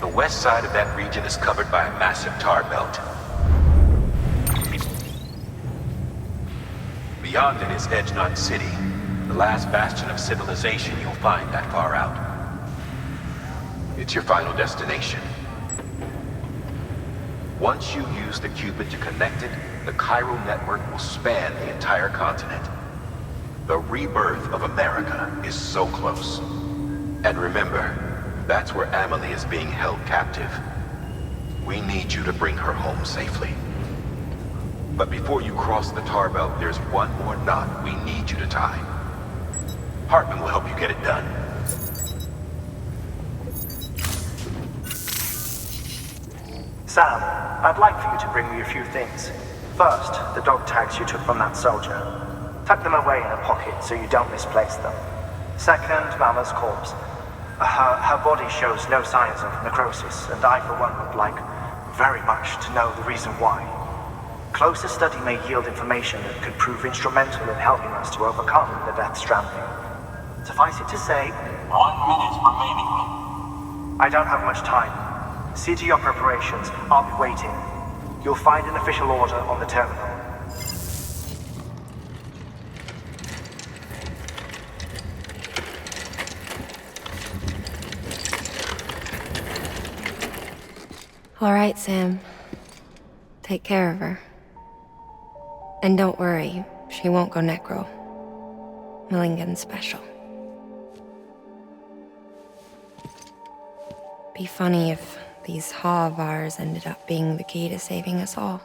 The west side of that region is covered by a massive tar belt. Beyond it is Edgenut City, the last bastion of civilization you'll find that far out. It's your final destination. Once you use the Cupid to connect it, the chiral network will span the entire continent. The rebirth of America is so close. And remember, that's where Amelie is being held captive. We need you to bring her home safely. But before you cross the tar belt, there's one more knot we need you to tie. Hartman will help you get it done. Sam, I'd like for you to bring me a few things. First, the dog tags you took from that soldier. Tuck them away in a pocket so you don't misplace them. Second, Mama's corpse. Her body shows no signs of necrosis, and I, for one, would like very much to know the reason why. Closer study may yield information that could prove instrumental in helping us to overcome the Death Stranding. Suffice it to say, 1 minute remaining. I don't have much time. See to your preparations. I'll be waiting. You'll find an official order on the terminal. All right, Sam. Take care of her. And don't worry, she won't go necro. Millingan's special. Be funny if these Ha of ours ended up being the key to saving us all.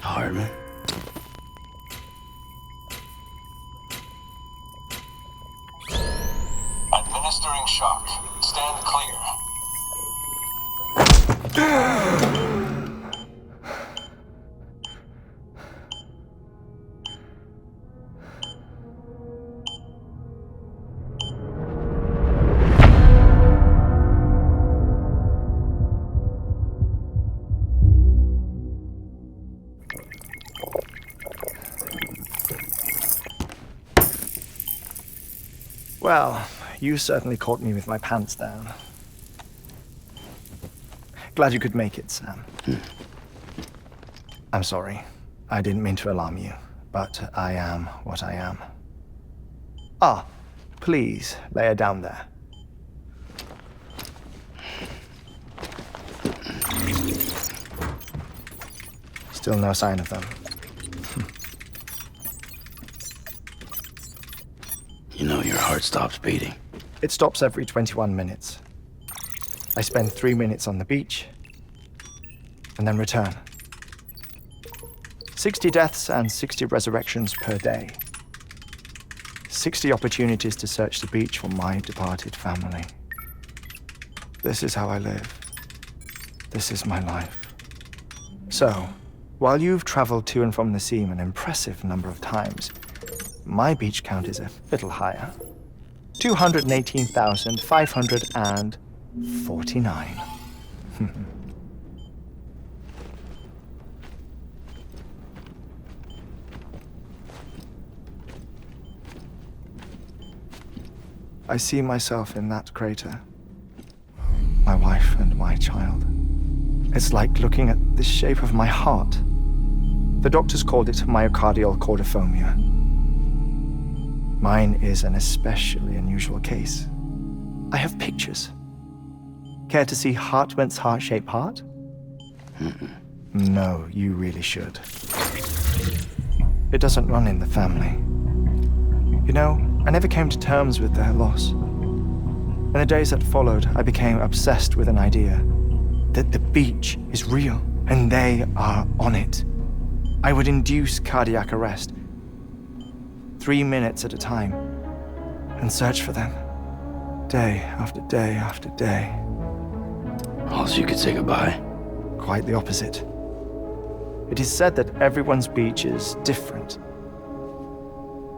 Hartman. Administering shock. Stand clear. Well, you certainly caught me with my pants down. Glad you could make it, Sam. I'm sorry. I didn't mean to alarm you, but I am what I am. Ah, please, lay her down there. Still no sign of them. You know your heart stops beating. It stops every 21 minutes. I spend 3 minutes on the beach, and then return. 60 deaths and 60 resurrections per day. 60 opportunities to search the beach for my departed family. This is how I live. This is my life. So, While you've traveled to and from the scene an impressive number of times, my beach count is a little higher. 218,549. I see myself in that crater. My wife and my child. It's like looking at the shape of my heart. The doctors called it myocardial cordiformia. Mine is an especially unusual case. I have pictures. Care to see Hartmann's heart-shaped heart? No, you really should. It doesn't run in the family. You know, I never came to terms with their loss. In the days that followed, I became obsessed with an idea that the beach is real and they are on it. I would induce cardiac arrest, 3 minutes at a time, and search for them, day after day after day. Also, you could say goodbye. Quite the opposite. It is said that everyone's beach is different.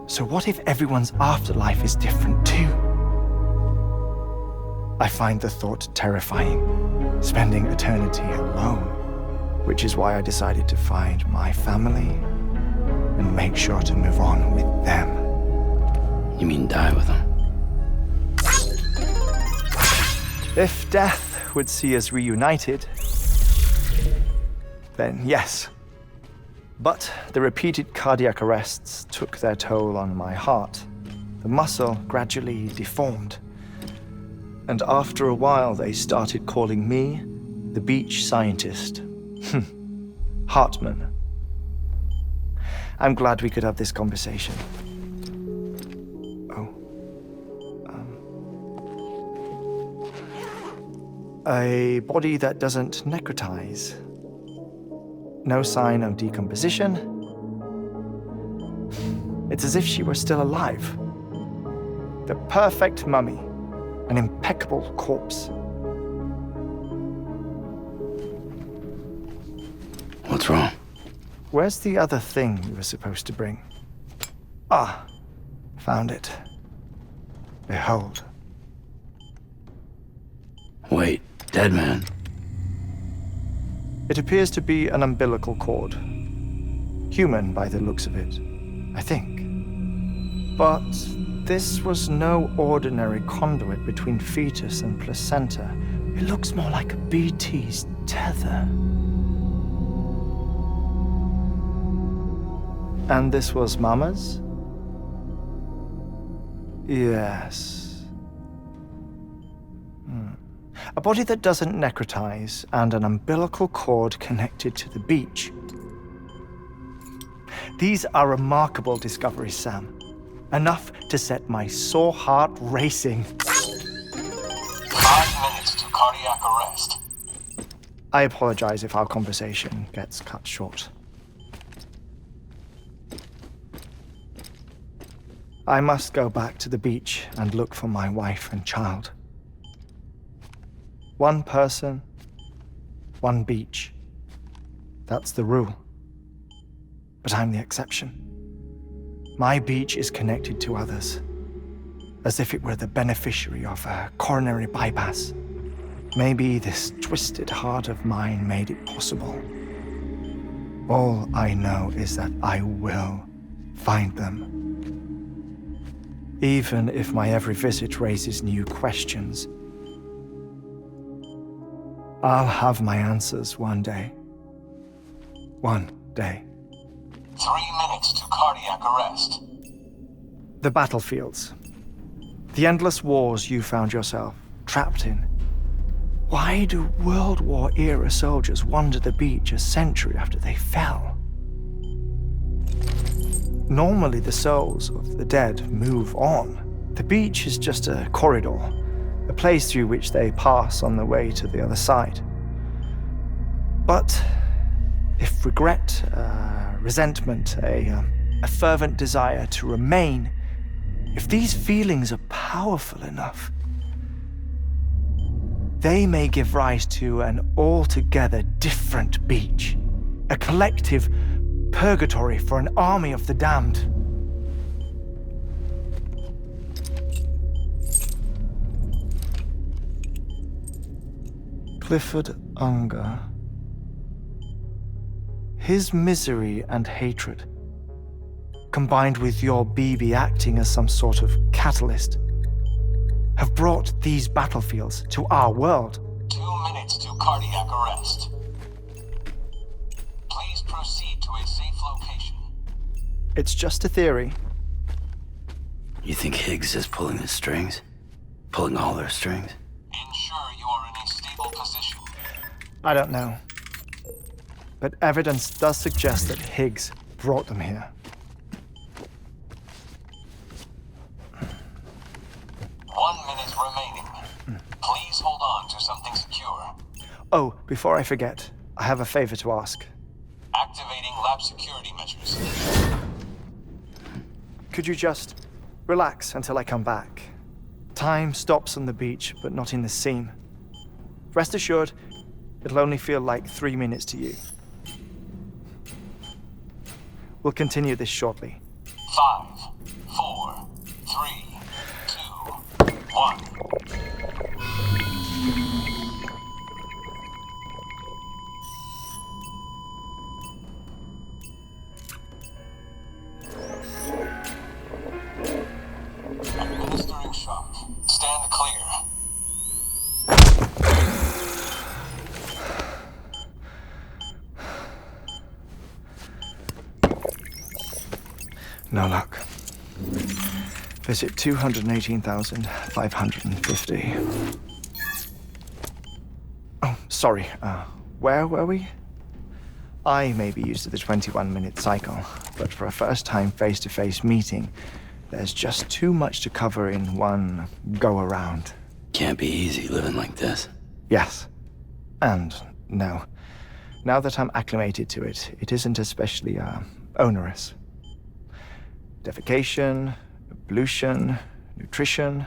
So what if everyone's afterlife is different too? I find the thought terrifying, spending eternity alone, which is why I decided to find my family and make sure to move on with them. You mean die with them? If death would see us reunited, then yes. But the repeated cardiac arrests took their toll on my heart. The muscle gradually deformed. And after a while, they started calling me the beach scientist. Hartmann. I'm glad we could have this conversation. A body that doesn't necrotize. No sign of decomposition. It's as if she were still alive. The perfect mummy. An impeccable corpse. What's wrong? Where's the other thing you were supposed to bring? Ah, found it. Behold. Wait, dead man. It appears to be an umbilical cord. Human by the looks of it, I think. But this was no ordinary conduit between fetus and placenta. It looks more like a BT's tether. And this was Mama's? Yes. A body that doesn't necrotize and an umbilical cord connected to the beach. These are remarkable discoveries, Sam. Enough to set my sore heart racing. 5 minutes to cardiac arrest. I apologize if our conversation gets cut short. I must go back to the beach and look for my wife and child. One person, one beach. That's the rule. But I'm the exception. My beach is connected to others, as if it were the beneficiary of a coronary bypass. Maybe this twisted heart of mine made it possible. All I know is that I will find them. Even if my every visit raises new questions, I'll have my answers one day. One day. 3 minutes to cardiac arrest. The battlefields. The endless wars you found yourself trapped in. Why do World War-era soldiers wander the beach a century after they fell? Normally, the souls of the dead move on. The beach is just a corridor, a place through which they pass on the way to the other side. But if regret, resentment, a fervent desire to remain, if these feelings are powerful enough, they may give rise to an altogether different beach. A collective purgatory for an army of the damned. Clifford Unger. His misery and hatred, combined with your BB acting as some sort of catalyst, have brought these battlefields to our world. 2 minutes to cardiac arrest. Please proceed to a safe location. It's just a theory. You think Higgs is pulling the strings? Pulling all their strings? Ensure you are in a stable position. I don't know. But evidence does suggest that Higgs brought them here. 1 minute remaining. Please hold on to something secure. Oh, before I forget, I have a favor to ask. Activating lab security measures. Could you just relax until I come back? Time stops on the beach, but not in the scene. Rest assured, it'll only feel like 3 minutes to you. We'll continue this shortly. 5, 4, 3, 2, 1. Administering shock. Stand clear. No luck. Visit 218,550. Oh, sorry. Where were we? I may be used to the 21-minute cycle, but for a first-time face-to-face meeting, there's just too much to cover in one go-around. Can't be easy living like this. Yes. And no. Now that I'm acclimated to it, it isn't especially, onerous. Defecation, ablution, nutrition.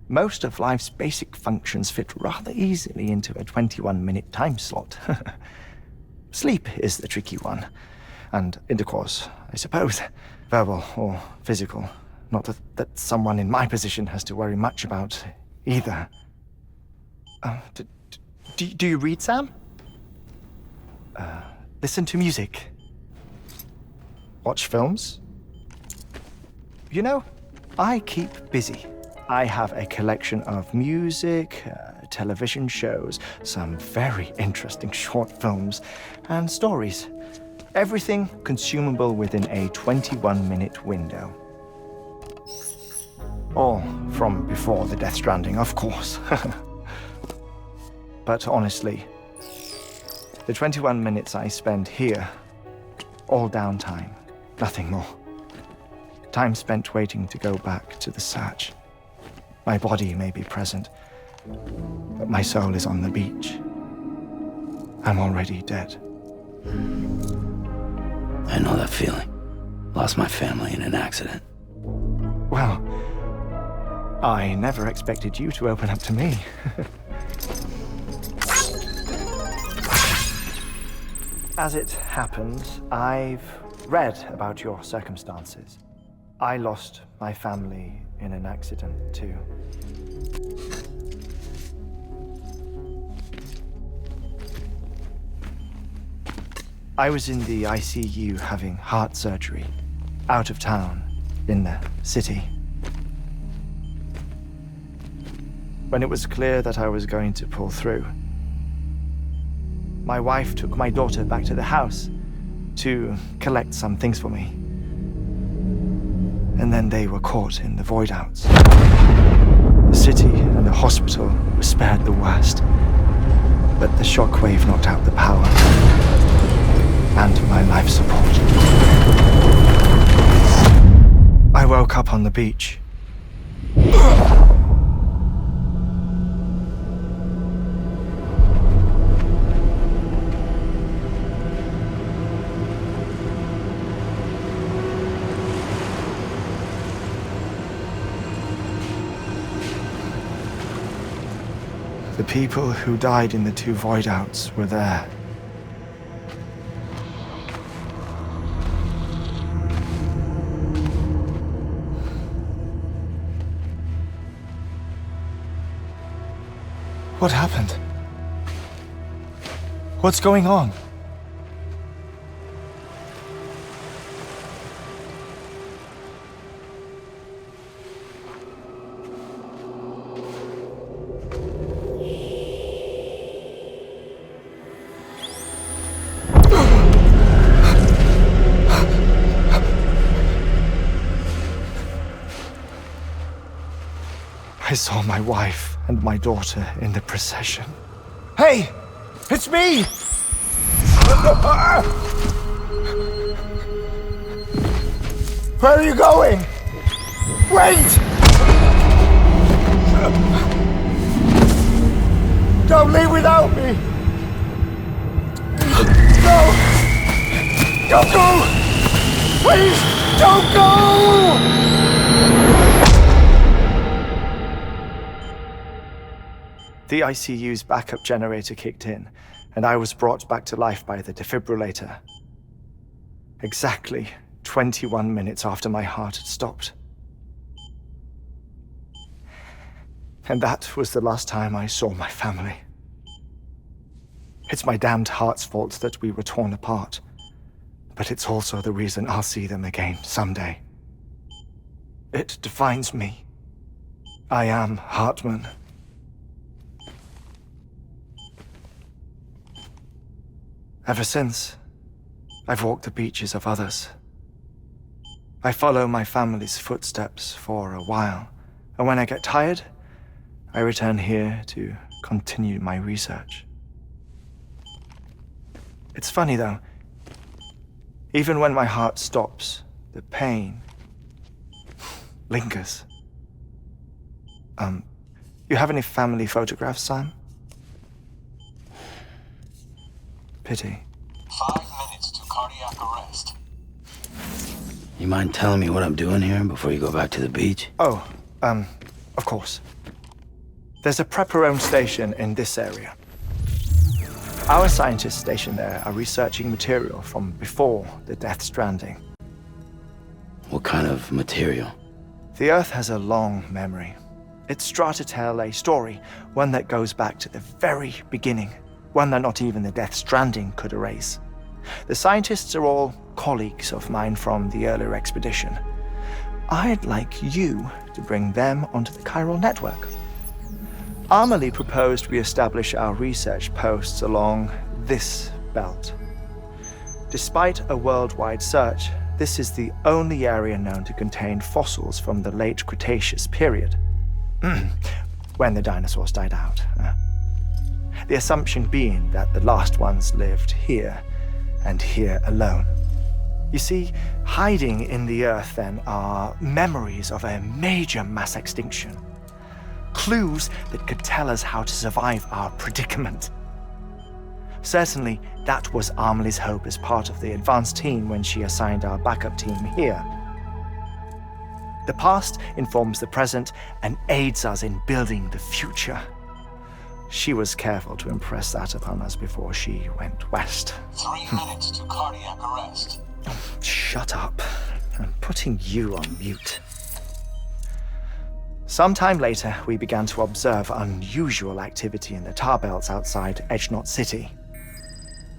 Most of life's basic functions fit rather easily into a 21-minute time slot. Sleep is the tricky one. And intercourse, I suppose. Verbal or physical. Not that someone in my position has to worry much about either. Do you read, Sam? Listen to music. Watch films? You know, I keep busy. I have a collection of music, television shows, some very interesting short films, and stories. Everything consumable within a 21-minute window. All from before the Death Stranding, of course. But honestly, the 21 minutes I spend here, all downtime, nothing more. Time spent waiting to go back to the search. My body may be present, but my soul is on the beach. I'm already dead. I know that feeling. Lost my family in an accident. Well, I never expected you to open up to me. As it happens, I've read about your circumstances. I lost my family in an accident, too. I was in the ICU having heart surgery, out of town, in the city. When it was clear that I was going to pull through, my wife took my daughter back to the house to collect some things for me. And then they were caught in the void-outs. The city and the hospital were spared the worst, but the shockwave knocked out the power and my life support. I woke up on the beach. The people who died in the two void-outs were there, What happened? What's going on? I saw my wife and my daughter in the procession. Hey! It's me! Where are you going? Wait! Don't leave without me! No! Don't go! Please, don't go! The ICU's backup generator kicked in, and I was brought back to life by the defibrillator. Exactly 21 minutes after my heart had stopped. And that was the last time I saw my family. It's my damned heart's fault that we were torn apart, but it's also the reason I'll see them again someday. It defines me. I am Hartman. Ever since, I've walked the beaches of others. I follow my family's footsteps for a while, and when I get tired, I return here to continue my research. It's funny though, even when my heart stops, the pain lingers. You have any family photographs, Sam? Pity. 5 minutes to cardiac arrest. You mind telling me what I'm doing here before you go back to the beach? Oh, of course. There's a prepper-owned station in this area. Our scientists stationed there are researching material from before the Death Stranding. What kind of material? The Earth has a long memory. It's trying to tell a story, one that goes back to the very beginning. One that not even the Death Stranding could erase. The scientists are all colleagues of mine from the earlier expedition. I'd like you to bring them onto the chiral network. Amelie proposed we establish our research posts along this belt. Despite a worldwide search, this is the only area known to contain fossils from the late Cretaceous period, when the dinosaurs died out. The assumption being that the last ones lived here, and here alone. You see, hiding in the Earth then are memories of a major mass extinction. Clues that could tell us how to survive our predicament. Certainly, that was Amelie's hope as part of the advanced team when she assigned our backup team here. The past informs the present and aids us in building the future. She was careful to impress that upon us before she went west. 3 minutes to cardiac arrest. Shut up. I'm putting you on mute. Sometime later, we began to observe unusual activity in the tar belts outside Edgenot City.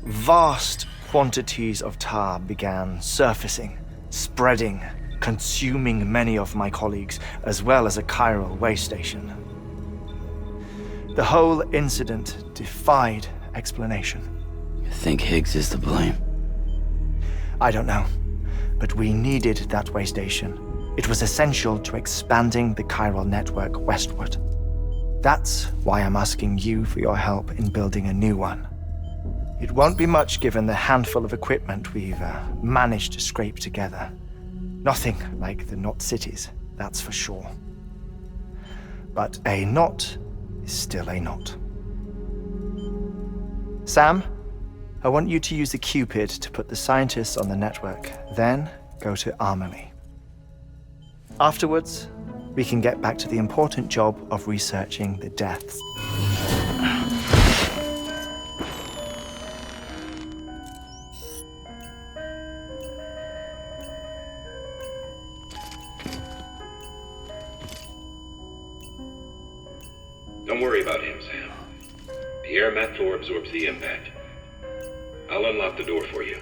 Vast quantities of tar began surfacing, spreading, consuming many of my colleagues, as well as a chiral way station. The whole incident defied explanation. You think Higgs is to blame? I don't know, but we needed that way station. It was essential to expanding the chiral network westward. That's why I'm asking you for your help in building a new one. It won't be much given the handful of equipment we've managed to scrape together. Nothing like the knot cities, that's for sure. But a knot is still a knot. Sam, I want you to use the Cupid to put the scientists on the network, then go to Amelie. Afterwards, we can get back to the important job of researching the deaths. Don't worry about him, Sam. air mat floor absorbs the impact. I'll unlock the door for you.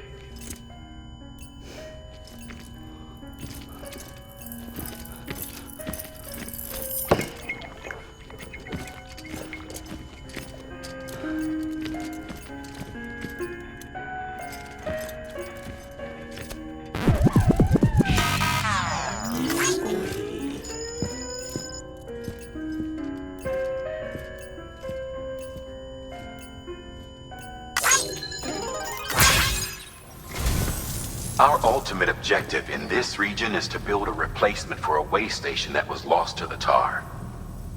Our ultimate objective in this region is to build a replacement for a way station that was lost to the tar.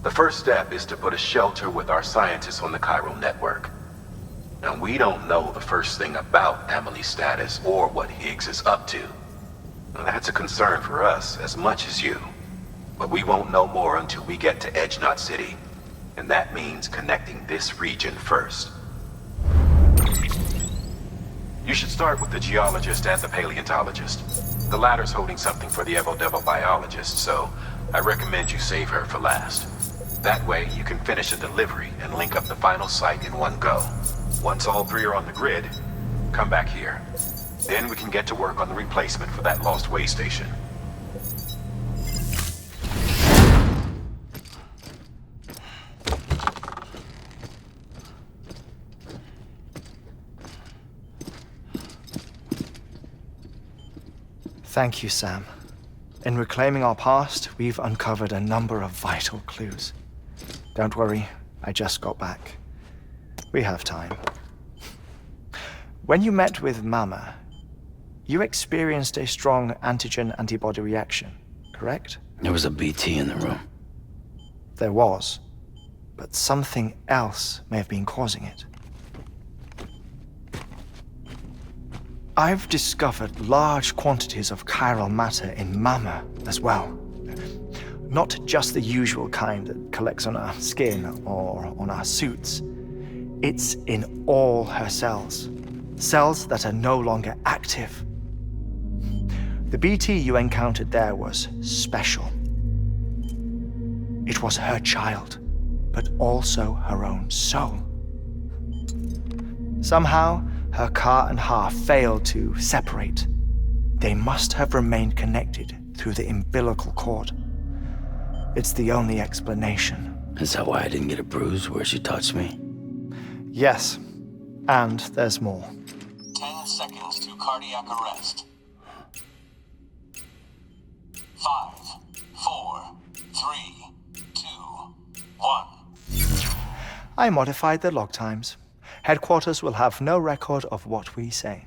The first step is to put a shelter with our scientists on the chiral network. Now, we don't know the first thing about Emily's status or what Higgs is up to. Now, that's a concern for us as much as you. But we won't know more until we get to Edge Knot City. And that means connecting this region first. You should start with the geologist and the paleontologist. The latter's holding something for the Evo-Devo biologist, so I recommend you save her for last. That way, you can finish a delivery and link up the final site in one go. Once all three are on the grid, come back here. Then we can get to work on the replacement for that lost way station. Thank you, Sam. In reclaiming our past, we've uncovered a number of vital clues. Don't worry, I just got back. We have time. When you met with Mama, you experienced a strong antigen-antibody reaction, correct? There was a BT in the room. There was, but something else may have been causing it. I've discovered large quantities of chiral matter in Mama as well. Not just the usual kind that collects on our skin or on our suits. It's in all her cells. Cells that are no longer active. The BT you encountered there was special. It was her child, but also her own soul. Somehow, her Ka and Ha failed to separate. They must have remained connected through the umbilical cord. It's the only explanation. Is that why I didn't get a bruise where she touched me? Yes, and there's more. 10 seconds to cardiac arrest. 5, 4, 3, 2, 1. I modified the log times. Headquarters will have no record of what we say.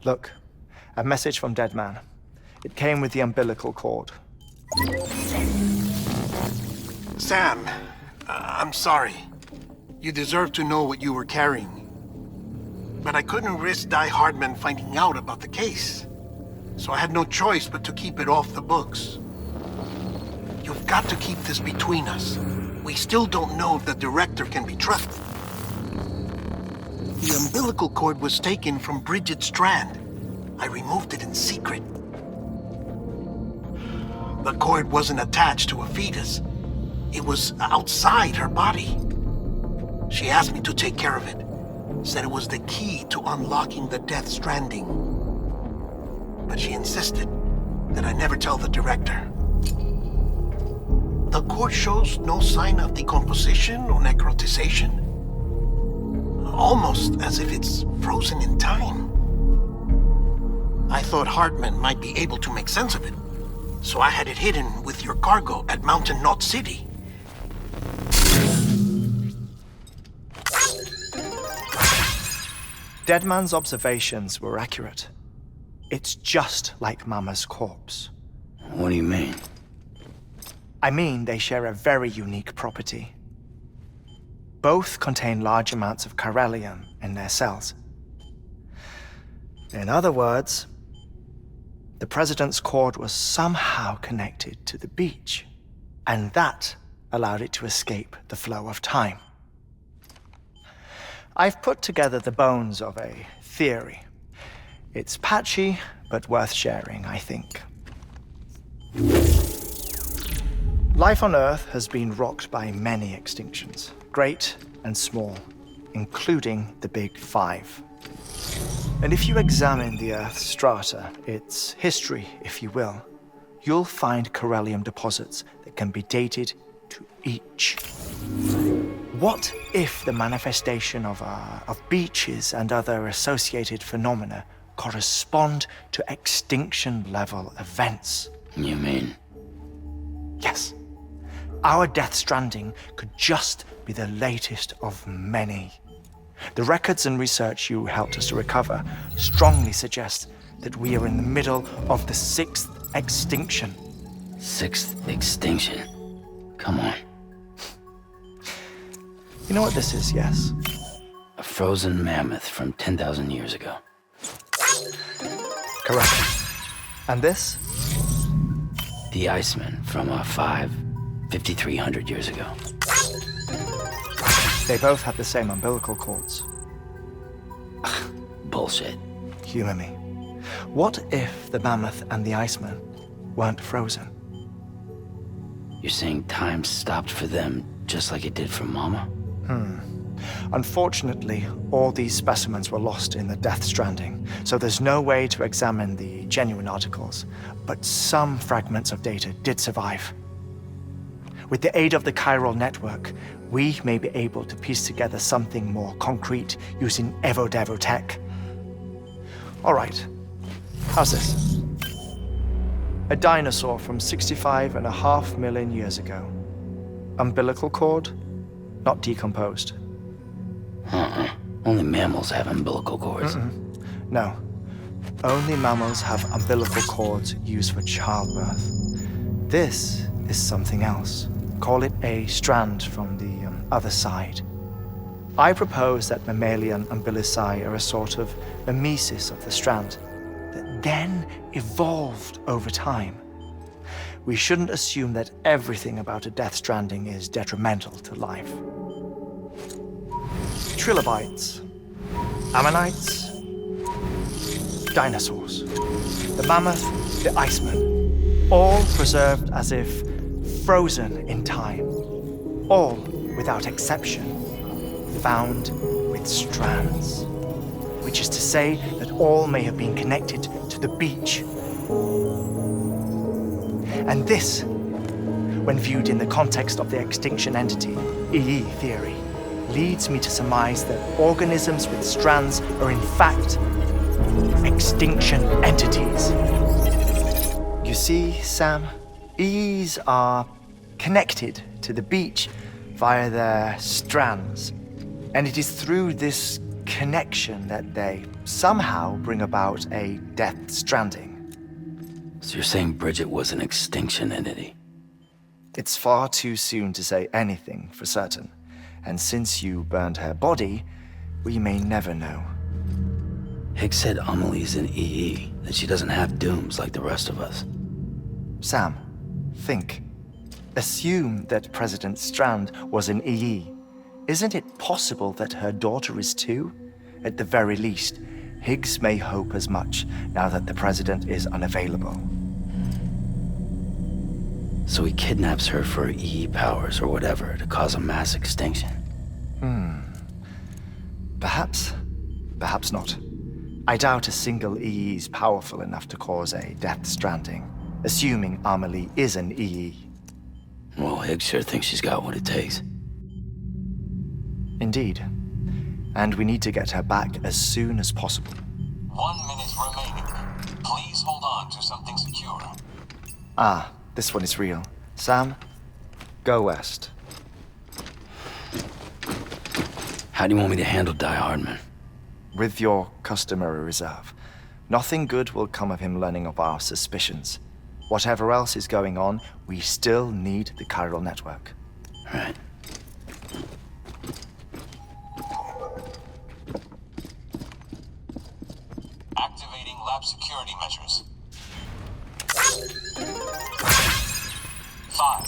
Look, a message from Deadman. It came with the umbilical cord. Sam, I'm sorry. You deserve to know what you were carrying. But I couldn't risk Die Hardman finding out about the case. So I had no choice but to keep it off the books. You've got to keep this between us. We still don't know if the director can be trusted. The umbilical cord was taken from Bridget Strand. I removed it in secret. The cord wasn't attached to a fetus. It was outside her body. She asked me to take care of it. Said it was the key to unlocking the Death Stranding. But she insisted that I never tell the director. The cord shows no sign of decomposition or necrotization. Almost as if it's frozen in time. I thought Hartman might be able to make sense of it, so I had it hidden with your cargo at Mountain Knot City. Deadman's observations were accurate. It's just like Mama's corpse. What do you mean? I mean, they share a very unique property. Both contain large amounts of chiralium in their cells. In other words, the president's cord was somehow connected to the beach, and that allowed it to escape the flow of time. I've put together the bones of a theory. It's patchy, but worth sharing, I think. Life on Earth has been rocked by many extinctions, great and small, including the Big Five. And if you examine the Earth's strata, its history, if you will, you'll find corallium deposits that can be dated to each. What if the manifestation of beaches and other associated phenomena correspond to extinction-level events? You mean? Yes. Our Death Stranding could just be the latest of many. The records and research you helped us to recover strongly suggest that we are in the middle of the 6th extinction. 6th extinction? Come on. You know what this is, yes? A frozen mammoth from 10,000 years ago. Correct. And this? The Iceman from 5,300 years ago. They both have the same umbilical cords. Bullshit. Humor me. What if the mammoth and the Iceman weren't frozen? You're saying time stopped for them just like it did for Mama? Unfortunately, all these specimens were lost in the Death Stranding, so there's no way to examine the genuine articles, but some fragments of data did survive. With the aid of the chiral network, we may be able to piece together something more concrete using Evo-Devo tech. All right, how's this? A dinosaur from 65.5 million years ago. Umbilical cord, not decomposed. Only mammals have umbilical cords. No, only mammals have umbilical cords used for childbirth. This is something else. Call it a strand from the other side. I propose that mammalian umbilici are a sort of mimesis of the strand that then evolved over time. We shouldn't assume that everything about a Death Stranding is detrimental to life. Trilobites, ammonites, dinosaurs, the mammoth, the Iceman, all preserved as if frozen in time, all, without exception, found with strands, which is to say that all may have been connected to the beach. And this, when viewed in the context of the extinction entity, EE theory, leads me to surmise that organisms with strands are in fact extinction entities. You see, Sam, EEs are connected to the beach via their strands, and it is through this connection that they somehow bring about a Death Stranding. So you're saying Bridget was an extinction entity? It's far too soon to say anything for certain, and since you burned her body, we may never know. Higgs said Amelie's an EE, that she doesn't have dooms like the rest of us. Sam, think. Assume that President Strand was an EE. Isn't it possible that her daughter is too? At the very least, Higgs may hope as much now that the president is unavailable. So he kidnaps her for EE powers or whatever to cause a mass extinction. Perhaps. Perhaps not. I doubt a single EE is powerful enough to cause a Death Stranding, assuming Amelie is an EE. Well, Higgs sure thinks she's got what it takes. Indeed. And we need to get her back as soon as possible. 1 minute remaining. Please hold on to something secure. Ah, this one is real. Sam, go west. How do you want me to handle Die Hardman? With your customary reserve. Nothing good will come of him learning of our suspicions. Whatever else is going on, we still need the chiral network. Right. Activating lab security measures. 5,